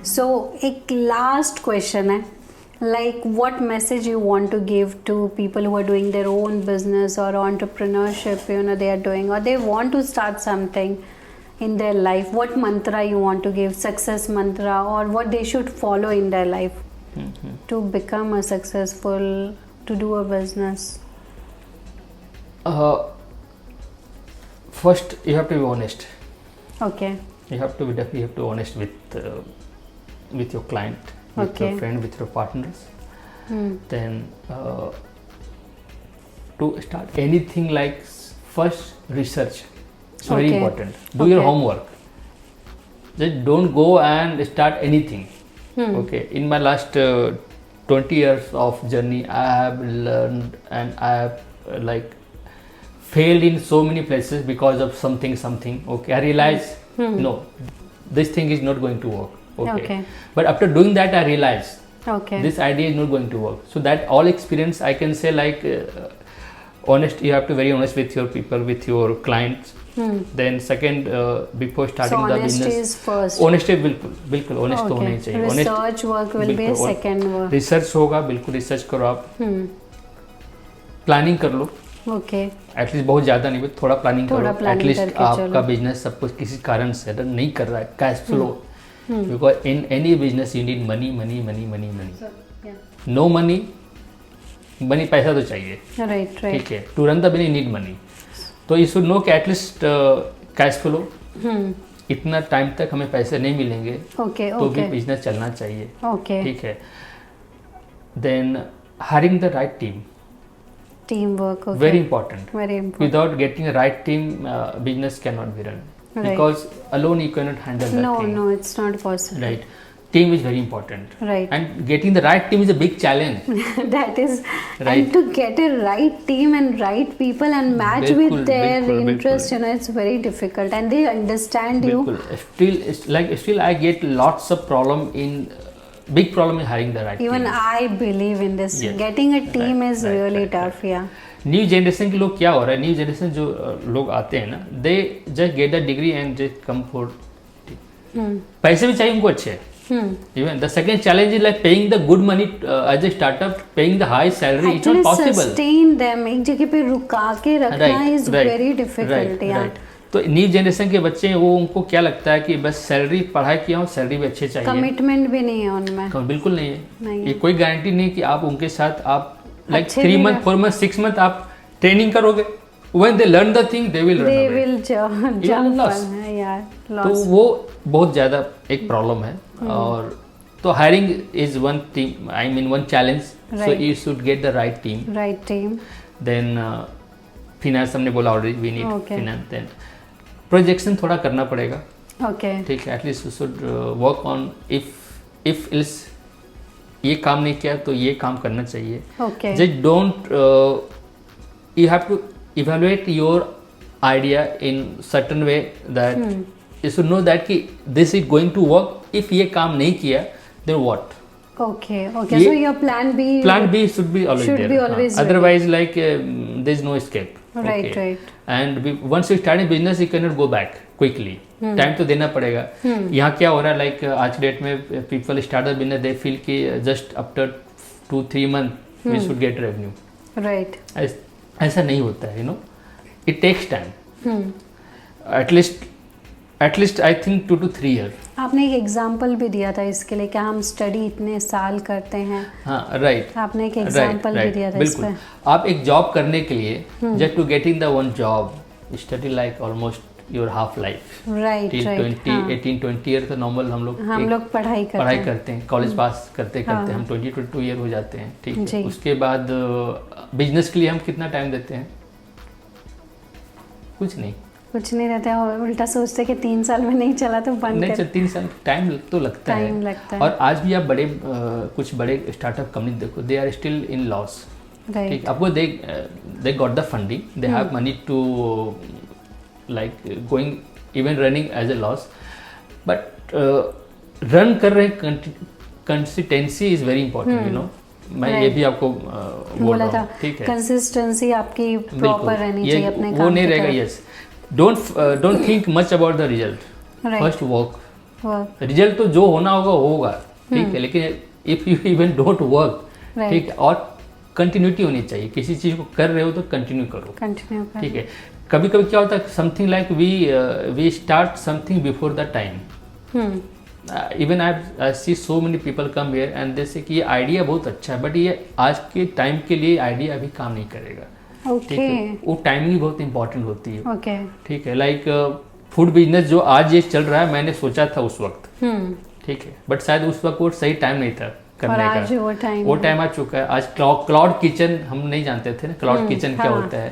So एक last question है, like what message you want to give to people who are doing their own business or entrepreneurship, you know, they are doing, or they want to start something in their life. What mantra you want to give, success mantra, or what they should follow in their life to become a successful, to do a business? First you have to be honest. Okay. You have to be honest with your client, with Okay. your friend, with your partners. Then to start anything, like first research. It's very Okay. important. Do your Okay. homework. Just don't go and start anything. Okay. In my last 20 years of journey, I have learned and I have failed in so many places because of something. Okay. I realized no, this thing is not going to work. Okay. But after doing that, I realized this idea is not going to work. So that all experience, I can say, honest. You have to be very honest with your people, with your clients. Then second, before starting the business, honesty is first. honesty बिल्कुल honest तो होना ही चाहिए. Research work will be second work. Research होगा, बिल्कुल research करो आप. Planning कर लो. Okay. At least बहुत ज़्यादा नहीं, थोड़ा प्लानिंग करो. एटलीस्ट आपका चलो. बिजनेस सब कुछ किसी कारण से रन नहीं कर रहा है, cash flow, because in any business you need money. No money, पैसा तो चाहिए. Right. ठीक है. To run the business you need money. तो यू शुड नो कि एटलीस्ट कैश फ्लो, इतना टाइम तक हमें पैसे नहीं मिलेंगे, तो भी बिजनेस चलना चाहिए. ठीक है. Then hiring the right team. Teamwork. Okay. Very important. Very important. Without getting a right team, business cannot be run. Right. Because alone you cannot handle that thing. No, it's not possible. Right. Team is very important. Right. And getting the right team is a big challenge. That is, Right. and to get a right team and right people and match with their interest, you know, it's very difficult, and they understand you. Still I get lots of problem in big problem in hiring the right Even team. I believe in this. Yes. Getting a team is Right, really right, tough. Yeah. New generation के लोग क्या हो रहा है, new generation जो लोग आते हैं ना, they just get the degree and just come for. पैसे भी चाहिए उनको अच्छे. Even the second challenge is like paying the good money as a startup, paying the high salary. It's not possible. Sustain them. एक जगह पे रुका के रखना is very difficult. Yeah. तो न्यू जनरेशन के बच्चे हैं, वो उनको क्या लगता है कि बस सैलरी, पढ़ाई किया हूँ, सैलरी भी अच्छे चाहिए. कमिटमेंट भी नहीं है उनमें. बिल्कुल नहीं है. नहीं. ये कोई गारंटी नहीं कि आप उनके साथ आप 3 month 4 month 6 month आप ट्रेनिंग करोगे. When they learn the thing, they will run away. They will jump loss. on. तो वो बहुत ज़्यादा एक प्रॉब्लम है. और तो hiring is one team, I mean one challenge. So you should get the right team. Then finance हमने बोला already, we need finance. Then projection थोड़ा करना पड़ेगा. ठीक है. At least you should work on if else ये काम नहीं किया तो ये काम करना चाहिए. Just don't, you have to evaluate your idea in certain way that you should know that कि this is going to work. If ये काम नहीं किया, then what? Okay. So your plan B should be always there. Otherwise, like there is no escape. Right. And once you start a business, you cannot go back quickly. Time तो देना पड़ेगा. यहाँ क्या हो रहा है, like आज date में people start a business, they feel कि just after 2-3 months we should get revenue. Right. ऐसा नहीं होता है, it takes time. At least I think 2 to 3 years. आपने एक एग्जाम्पल भी दिया था इसके लिए कि हम स्टडी इतने साल करते हैं. हाँ, राइट. आपने एक एग्जाम्पल भी दिया था इस पे. आप एक जॉब करने के लिए just to getting the one job study like almost your half life. Right. 18-20 year तो नॉर्मल हम लोग पढ़ाई करते हैं. कॉलेज पास करते हम 22 ईयर हो जाते हैं. ठीक है. उसके बाद बिजनेस के लिए हम कितना टाइम देते हैं? कुछ नहीं रहता है. उल्टा सोचते कि 3 साल में नहीं चला तो बंद नहीं. 3 साल टाइम तो लगता है. और आज भी आप कुछ बड़े स्टार्टअप कंपनी देखो, they are still in loss. ठीक. आपको they got the funding, they have money to like going even running as a loss, but run कर रहे हैं. Consistency is very important. मैं ये भी आपको बोल रहा हूँ. ठीक है. कंसिस्टेंसी आपकी प्रॉपर रहनी चाहिए अपने काम. वो नहीं रहेगा. Yes, don't think much about the result. Right. First work. Result तो जो होना होगा होगा, ठीक है, लेकिन if you even don't work, ठीक है, और कंटिन्यूटी होनी चाहिए, किसी चीज को कर रहे हो तो कंटिन्यू करो, ठीक है. कभी कभी क्या होता है, something like we start something before the time. Even I see so many people come here and they say कि ये आइडिया बहुत अच्छा है, बट ये आज के टाइम के लिए आइडिया अभी काम नहीं करेगा. ठीक है, वो टाइमिंग बहुत इंपॉर्टेंट होती है. ठीक है, लाइक फूड बिजनेस जो आज ये चल रहा है, मैंने सोचा था उस वक्त, ठीक है, बट शायद उस वक्त वो सही टाइम नहीं था करने का. वो टाइम आ चुका है. आज क्लाउड किचन हम नहीं जानते थे ना, क्लाउड किचन क्या होता है.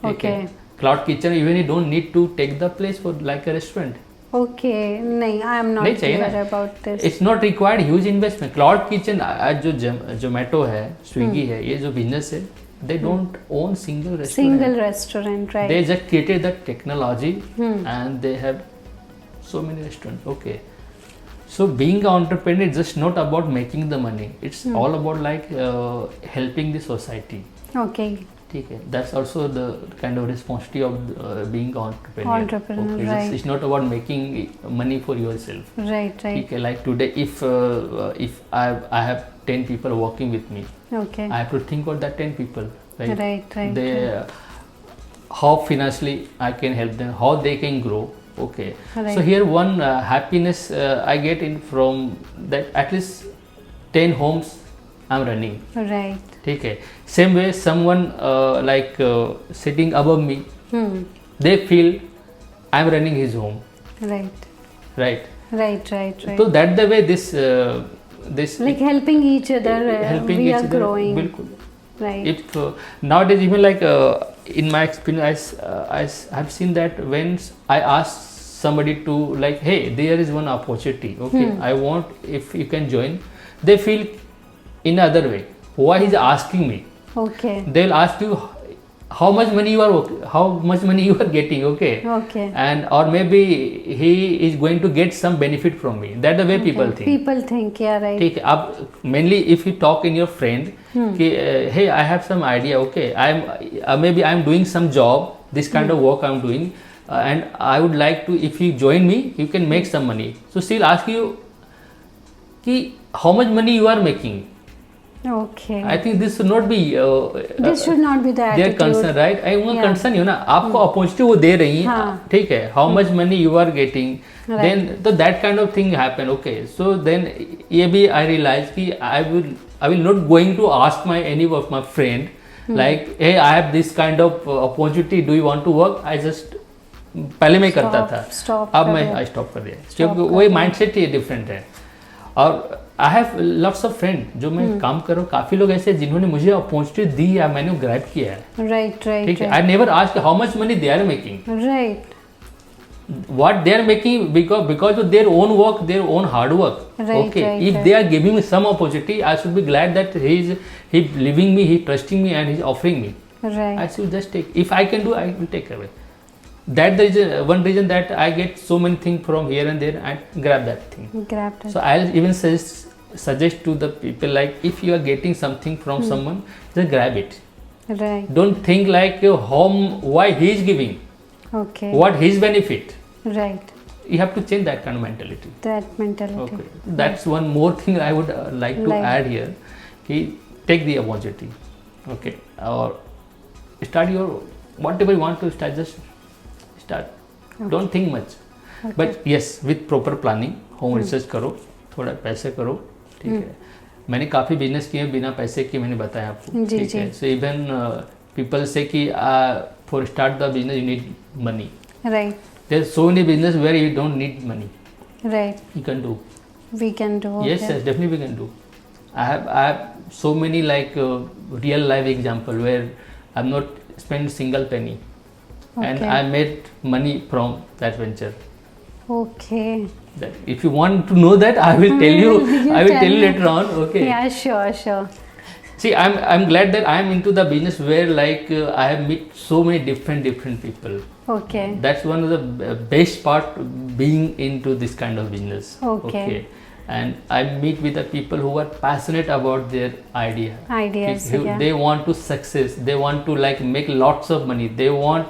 ठीक है, cloud kitchen even you don't need to take the place for like a restaurant. नहीं, I am not clear about this. It's not required huge investment. Cloud kitchen आज जो जोमेटो है, स्विगी है, ये जो बिजनेस है, they don't own single restaurant, right? They just created the technology and they have so many restaurants. Okay, so being an entrepreneur is just not about making the money, it's all about like helping the society. Okay, ठीक है, that's also the kind of responsibility of being an entrepreneur. Okay, right. It's not about making money for yourself. Right. ठीक है, like today if I have 10 people working with me, okay, I have to think about that 10 people, right. They how financially I can help them, how they can grow. Okay, so here one happiness I get in from that, at least 10 homes I'm running. Right. ठीक है, same way someone like sitting above me, they feel I'm running his home. Right. So that the way this like helping each other, we are growing. बिल्कुल. Right. If nowadays even like in my experience, I have seen that when I ask somebody to like, hey, there is one opportunity, okay, I want if you can join, they feel in other way. Why he's asking me? Okay. They'll ask you how much money you are getting, okay, and or maybe he is going to get some benefit from me. That's the way people think. Yeah, right. ठीक है, अब mainly if you talk in your friend कि hey, I have some idea, okay, maybe I'm doing some job, this kind of work I'm doing, and I would like to, if you join me, you can make some money. So she'll ask you कि how much money you are making. Okay. I think this should not be this should not be the their attitude. concern, right? I want concern you ना, आपको opportunity वो दे रही हैं, ठीक है, how much money you are getting, then so that kind of thing happen. Okay, so then ये भी I realize कि I will not going to ask any of my friend like, hey, I have this kind of opportunity, do you want to work? I just पहले मैं करता था, अब मैं stop कर दिया, क्योंकि वही mindset ही different है. और I have lots of friend जो मैं काम कर रहा हूँ, काफी लोग ऐसे जिन्होंने मुझे अपॉर्चुनिटी दी या मैंने ग्रैब किया है. राइट. ठीक है, I never asked how much money they are making. Right. what they are making because of their own work, their own hard work. If they are giving me some opportunity, I should be glad that he leaving me, he trusting me, and he's offering me. Right. I should just take. If I can do, I will take away. That is one reason that I get so many things from here and there and grab that thing. So I'll even suggest to the people, like, if you are getting something from someone, just grab it. Right. Don't think like why he is giving. Okay. What his benefit. Right. You have to change that kind of mentality. Okay. That's one more thing I would like to add here. Take the opportunity. Okay. Or start your whatever you want to start. Just start. Okay. Don't think much. Okay. But yes, with proper planning, home research करो, थोड़ा पैसे करो, ठीक है. मैंने काफ़ी business किए बिना पैसे के, मैंने बताया आपको, ठीक है. So even people say कि for start the business you need money. Right. There's so many business where you don't need money. Right. You can do. We can do. Yes, yes, definitely we can do. I have so many like real life example where I've not spent single penny, and I made money from that venture. Okay. That if you want to know that, I will tell you. I will tell you later on. Okay. Yeah, sure. See, I'm glad that I am into the business where like I have met so many different people. Okay. That's one of the best part being into this kind of business. Okay. And I meet with the people who are passionate about their ideas. Yeah. They want to success. They want to like make lots of money. They want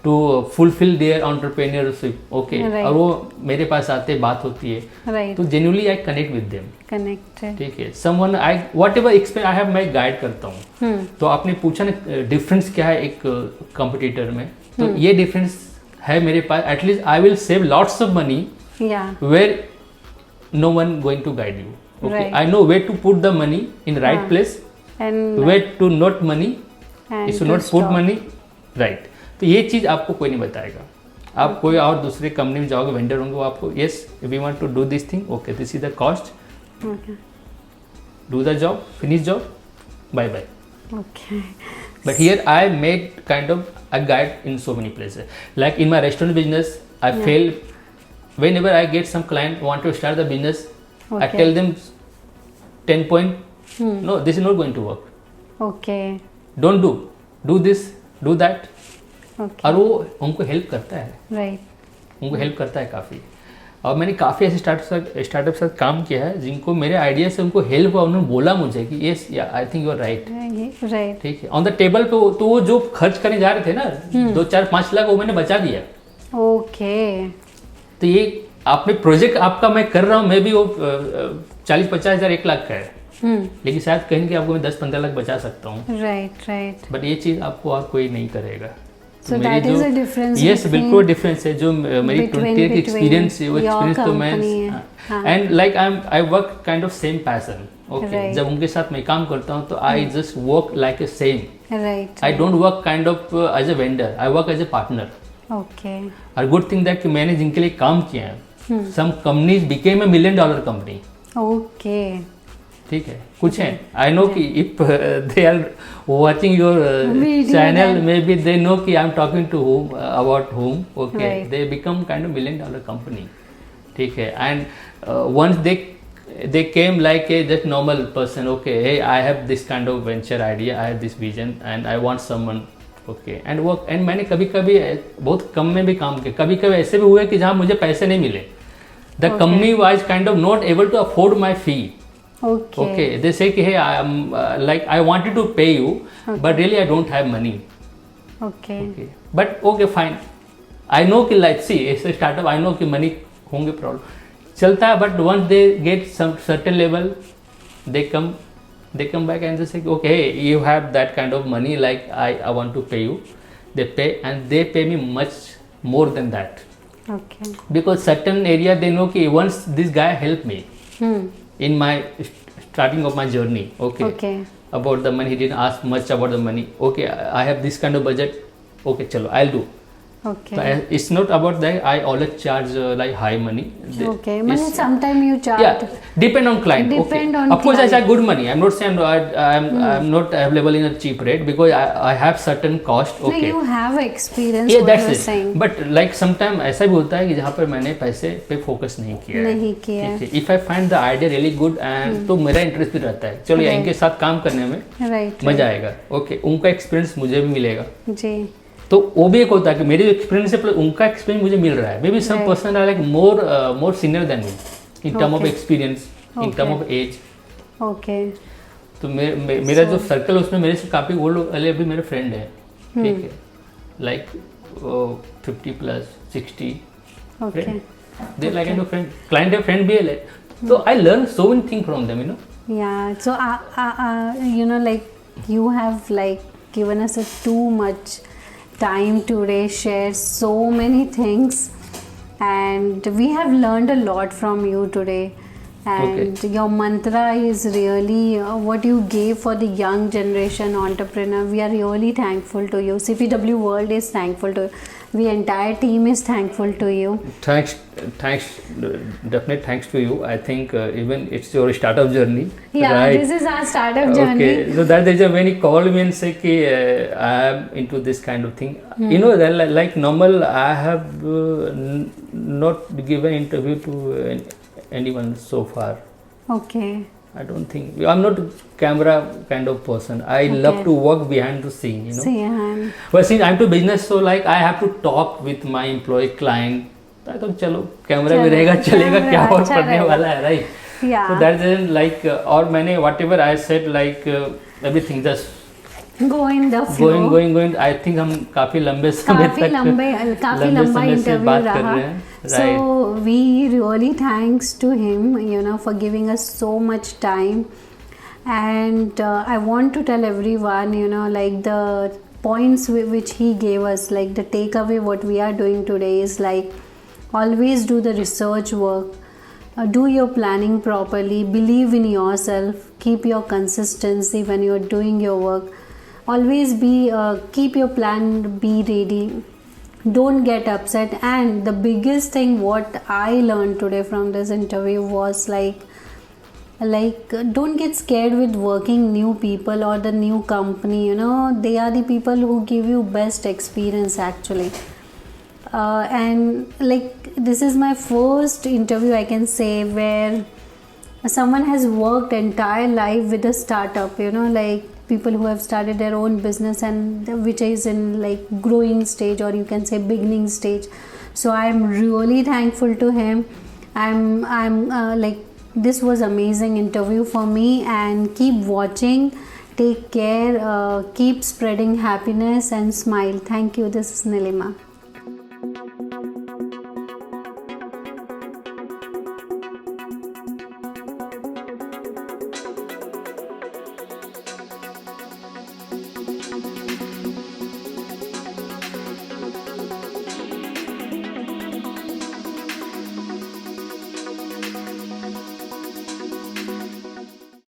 to fulfill their entrepreneurship. Okay, Right. और वो मेरे पास आते बात होती है, Right. तो genuinely I connect with them. Connected. ठीक है, someone I whatever experience I have मैं गाइड करता हूँ. तो आपने पूछा ना डिफरेंस क्या है एक कंपटीटर में, तो ये डिफरेंस है मेरे पास. At least I will save lots of money Yeah. Where no one going to guide you. Okay, Right. I know where to put the money in right हाँ. Place, And where to note money, and if to not put stop. Money. Right, तो ये चीज़ आपको कोई नहीं बताएगा. आप कोई और दूसरे कंपनी में जाओगे, वेंडर होंगे, वो आपको yes we want to do this thing, okay this is the cost, Okay. Do the job, finish job, bye bye. Okay. But here I made kind of a guide in so many places. Like in my restaurant business, I Yeah. fail whenever I get some client want to start the business. I Okay. tell them 10 point. No, this is not going to work. Okay. Don't do this, do that. Okay. और वो उनको help करता है, Right. उनको help करता है काफ़ी. और मैंने काफ़ी ऐसे स्टार्टअप साथ काम किया है जिनको मेरे आइडिया से उनको हेल्प हुआ. उन्होंने बोला मुझे कि yes I think you are right. Right. ठीक है, ऑन द टेबल पे तो वो जो खर्च करने जा रहे थे ना 2-4-5 लाख, वो मैंने बचा दिया. Okay. तो ये आपने प्रोजेक्ट आपका मैं कर रहा हूँ, मैं भी वो 40-50 हज़ार 1 लाख का है, लेकिन शायद कहीं कि आपको मैं 10-15 लाख बचा सकता हूँ. Right. Right. बट ये चीज़ आपको और कोई नहीं करेगा. So that is a difference. Yes between- बिल्कुल डिफरेंस है. जो मेरी between 20 की एक्सपीरियंस है, वो your एक्सपीरियंस तो मैं company है. हाँ. And like I work kind of same passion. Okay, Right. जब उनके साथ मैं काम करता हूँ तो I just work like a same. Right. I don't work kind of as a vendor, I work as a partner. Okay. और good thing that कि मैंने जिनके लिए काम किया है, some companies became a $1 million company. Okay. ठीक है, कुछ है. आई नो कि if they are watching your Video channel, then- maybe they know कि I am talking to home about home. Okay, Right. They become kind of $1 million company. ठीक है, and once they came like a just normal person. Okay, hey, I have this kind of venture idea, I have this vision and I want someone. Okay, and work. and मैंने कभी कभी बहुत कम में भी काम किया. कभी कभी ऐसे भी हुए कि जहाँ मुझे पैसे नहीं मिले. The Okay. company was kind of not able to afford my fee. Okay. Okay, they say कि hey, I am like I wanted to pay you, but really I don't have money. Okay. Okay, but okay fine. I know कि like see ऐसे startup I know कि money होंगे problem चलता है, but once they get some certain level, they come back and they say okay, hey, you have that kind of money, like I want to pay you. They pay and they pay me much more than that, Okay. because certain area they know कि once this guy helped me in my starting of my journey. Okay. Okay. About the money, he didn't ask much about the money. Okay, I have this kind of budget. Okay, chalo, I'll do. Okay. So it's not about that. I always charge like high money. Okay. It's- Mani, sometime you charge. yeah, depend on client. Depend okay. on Of course, I client. charge good money. I'm not saying I'm not available in a cheap rate, because I have certain cost. No, Okay. you have experience. Yeah, what that's you're it. saying. But like sometimes ऐसा भी होता है कि जहाँ पर मैंने पैसे पे फोकस नहीं किया है. नहीं किया है. ठीक है. If I find the idea really good and तो मेरा इंटरेस्ट भी रहता है, चलो Right. इनके साथ काम करने में Right. मजा आएगा. ओके, उनका एक्सपीरियंस मुझे भी मिलेगा. जी. तो वो भी एक होता है कि मेरे एक्सपीरियंस से उनका एक्सपीरियंस मुझे मिल रहा है. Maybe some Right. Person are like more senior then me in term of Okay. Experience, in term Okay. Of age. Okay. तो मेरा जो सर्कल उसमें मेरे से काफ़ी वो लोग अभी मेरे फ्रेंड है. ठीक है, like 50+ 60 Okay. They like and friend, client है, फ्रेंड भी है. तो I learn so many thing from them, you know. Yeah. So, you know, like you have like given us too much time today, share so many things, and we have learned a lot from you today. And your mantra is really what you gave for the young generation entrepreneur. We are really thankful to you. CPW World is thankful to you. The entire team is thankful to you. Thanks, definitely thanks to you. I think even it's your startup journey. Yeah, right? this is our startup journey. Okay, so that is when he called me and said कि I am into this kind of thing. You know, that like normal, I have not given interview to anyone so far. Okay. I don't think I'm not a camera kind of person. I love to work behind the scene, you know. See, and But since I'm to business, so like I have to talk with my employee client. I thought चलो camera भी रहेगा, चलेगा, क्या और अच्छा पढ़ने रहेगा. वाला है, right? yeah. So that is like और मैंने whatever I said like everything just go in the flow. going I think हम काफी लंबे समय काफी लंबा इंटरव्यू रहा. So we really thanks to him, you know, for giving us so much time. And I want to tell everyone, you know, like the points which he gave us, like the takeaway what we are doing today is like always do the research work, do your planning properly, believe in yourself, keep your consistency when you are doing your work, always be keep your plan, be ready, don't get upset. And the biggest thing what I learned today from this interview was like don't get scared with working new people or the new company, you know, they are the people who give you best experience actually. And like this is my first interview I can say where someone has worked entire life with a startup, you know, like people who have started their own business and which is in like growing stage or you can say beginning stage. So I'm really thankful to him. I'm like this was amazing interview for me. And keep watching, take care, keep spreading happiness and smile. Thank you. This is Nilima.